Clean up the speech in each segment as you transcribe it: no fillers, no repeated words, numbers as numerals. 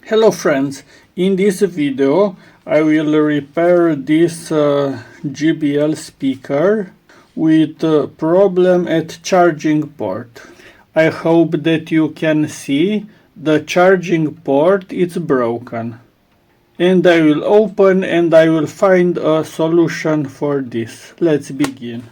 Hello friends, in this video I will repair this JBL speaker with a problem at charging port. I hope that you can see the charging port is broken. And I will open and I will find a solution for this. Let's begin.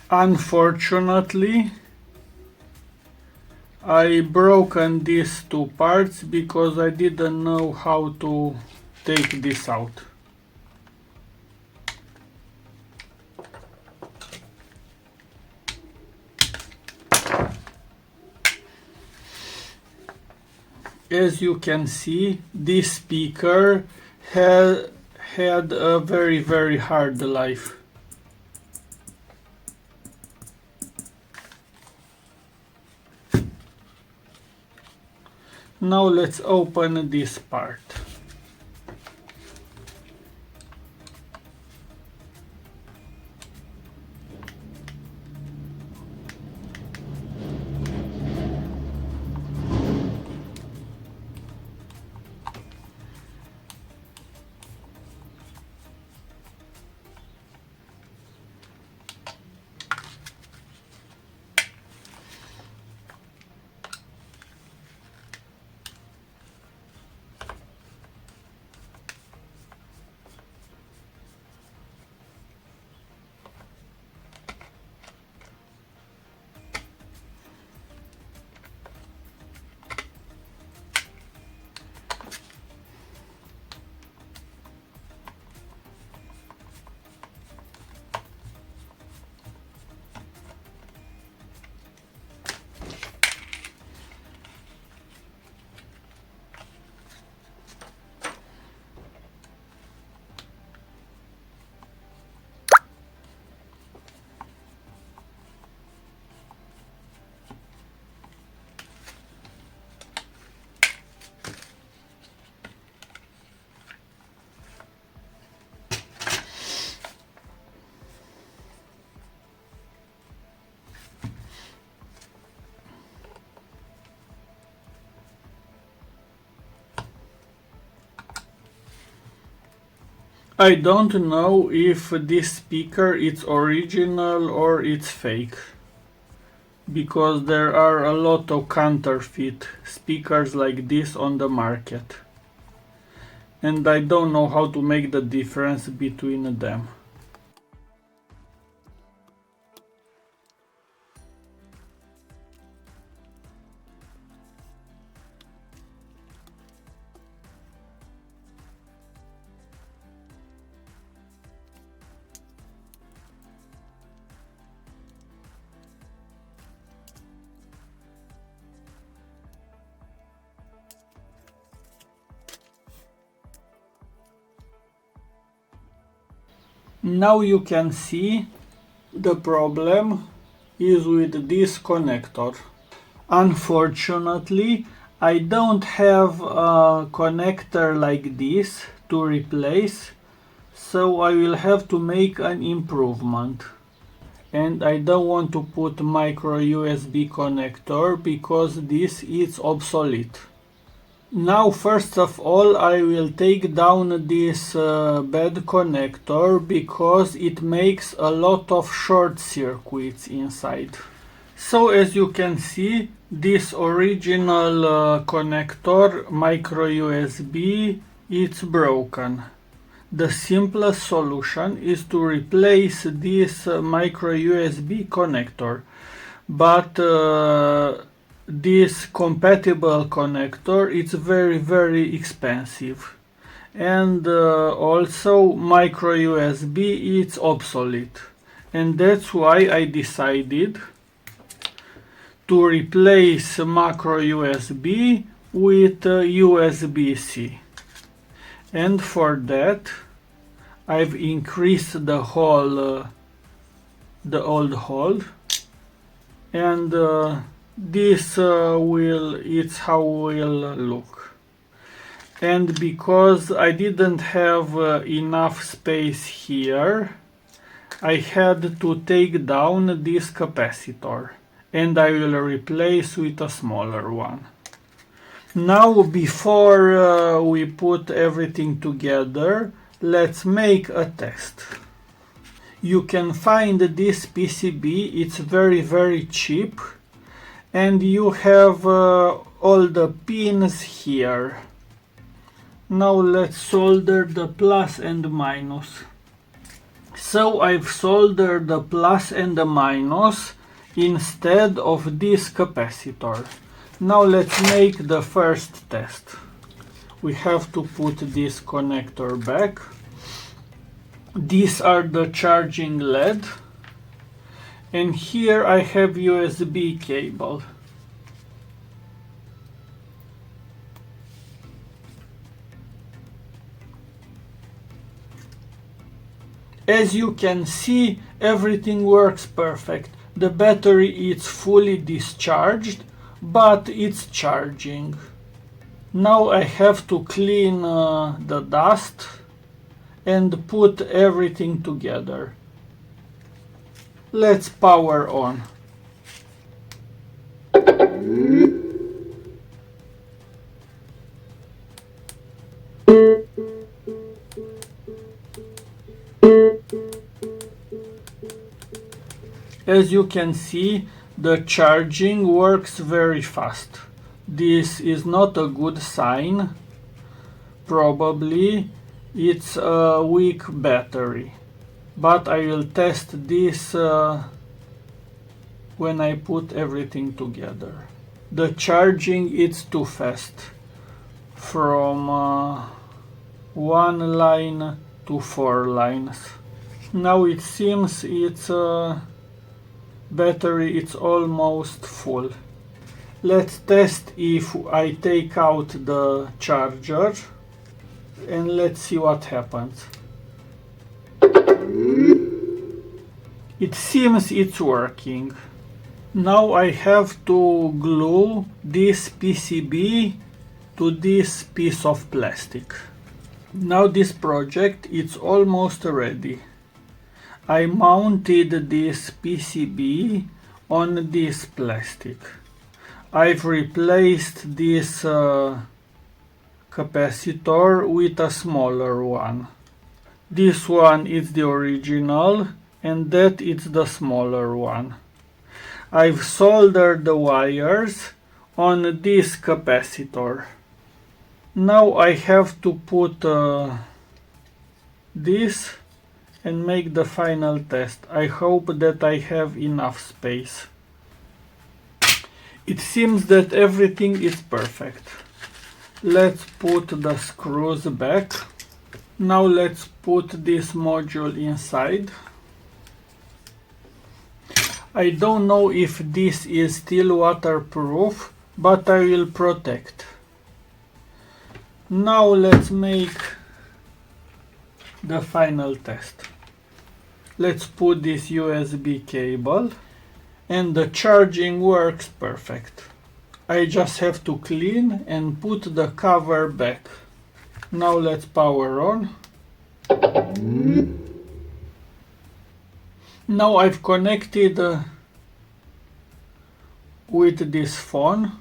Unfortunately, I broken these two parts because I didn't know how to take this out. As you can see, this speaker had a very hard life. Now let's open this part. I don't know if this speaker is original or it's fake, because there are a lot of counterfeit speakers like this on the market, and I don't know how to make the difference between them. Now you can see the problem is with this connector. Unfortunately, I don't have a connector like this to replace, so I will have to make an improvement. And I don't want to put micro USB connector because this is obsolete. Now first of all I will take down this bad connector because it makes a lot of short circuits inside. So as you can see, this original connector micro USB, it's broken. The simplest solution is to replace this micro USB connector, but this compatible connector is very expensive, and also micro USB is obsolete, and that's why I decided to replace macro USB with USB-C. And for that I've increased the hole, the old hole, and it's how will look. And because I didn't have enough space here, I had to take down this capacitor, and I will replace with a smaller one. Now, before we put everything together, let's make a test. You can find this PCB, it's very cheap, and you have all the pins here. Now let's solder the plus and minus. So I've soldered the plus and the minus instead of this capacitor. Now let's make the first test. We have to put this connector back. These are the charging LED, and here I have USB cable. As you can see, everything works perfect. The battery is fully discharged, but it's charging. Now I have to clean the dust and put everything together. Let's power on. As you can see, the charging works very fast. This is not a good sign. Probably it's a weak battery. But I will test this when I put everything together. The charging is too fast. From one line to 4 lines. Now it seems its battery is almost full. Let's test if I take out the charger and let's see what happens. It seems it's working. Now I have to glue this PCB to this piece of plastic. Now this project is almost ready. I mounted this PCB on this plastic. I've replaced this capacitor with a smaller one. This one is the original and that is the smaller one. I've soldered the wires on this capacitor. Now I have to put this and make the final test. I hope that I have enough space. It seems that everything is perfect. Let's put the screws back. Now let's put this module inside. I don't know if this is still waterproof, but I will protect. Now let's make the final test. Let's put this USB cable, and the charging works perfect. I just have to clean and put the cover back. Now let's power on. Now I've connected with this phone.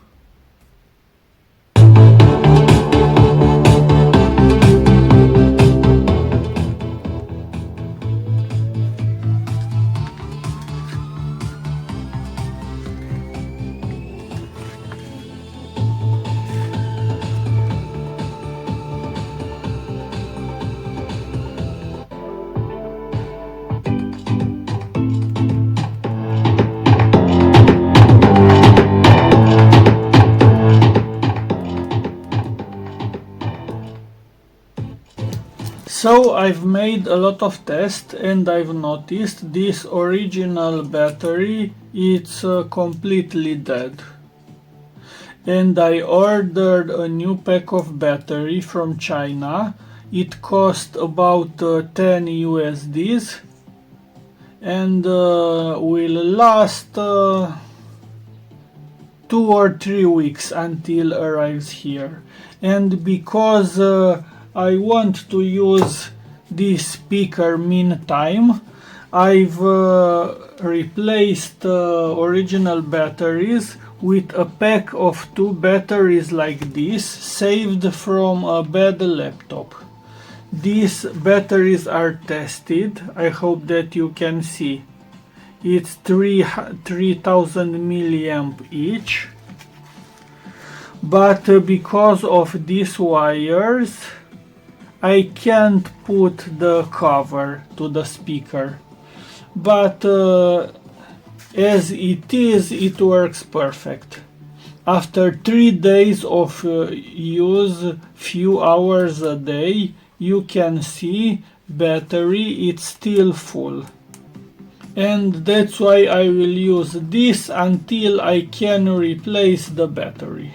So I've made a lot of tests and I've noticed this original battery is completely dead. And I ordered a new pack of battery from China. It cost about 10 USDs and will last 2 or 3 weeks until arrives here. And because I want to use this speaker meantime, I've replaced original batteries with a pack of 2 batteries like this, saved from a bad laptop. These batteries are tested. I hope that you can see. It's 3000 milliamp each. But because of these wires, I can't put the cover to the speaker. But as it is, it works perfect. After 3 days of use, few hours a day, you can see battery, it's still full. And that's why I will use this until I can replace the battery.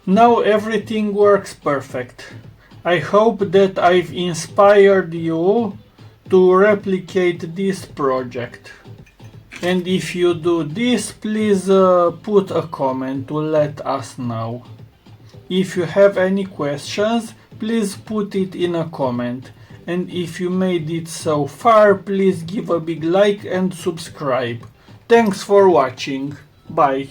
Now everything works perfect. I hope that I've inspired you to replicate this project. And if you do this, please put a comment to let us know. If you have any questions, please put it in a comment. And if you made it so far, please give a big like and subscribe. Thanks for watching. Bye.